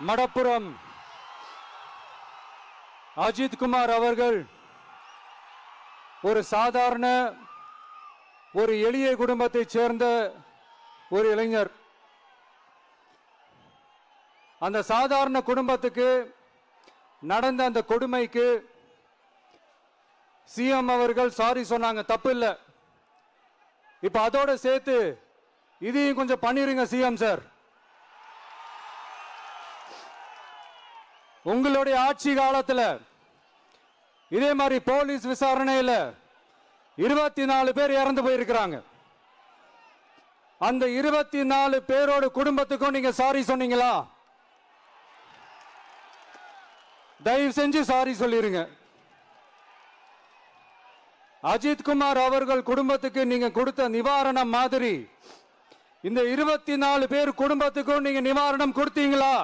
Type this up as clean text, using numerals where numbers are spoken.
மடப்புரம் அஜித் குமார் அவர்கள் ஒரு சாதாரண ஒரு எளிய குடும்பத்தைச் சேர்ந்த ஒரு இளைஞர். அந்த சாதாரண குடும்பத்துக்கு நடந்த அந்த கொடுமைக்கு சிஎம் அவர்கள் சாரி சொன்னாங்க, தப்பு இல்லை. இப்ப அதோட சேர்த்து இதையும் கொஞ்சம் பண்ணிருங்க சிஎம் சார். உங்களுடைய ஆட்சி காலத்தில் இதே மாதிரி போலீஸ் விசாரணையில் 24 பேர் இறந்து போயிருக்கிறாங்க. அந்த 24 பேரோட குடும்பத்துக்கும் நீங்க சாரி சொன்னீங்களா? தயவு செஞ்சு சாரி சொல்லிருங்க. அஜித் குமார் அவர்கள் குடும்பத்துக்கு நீங்க கொடுத்த நிவாரணம் மாதிரி இந்த 24 பேர் குடும்பத்துக்கும் நீங்க நிவாரணம் கொடுத்தீங்களா?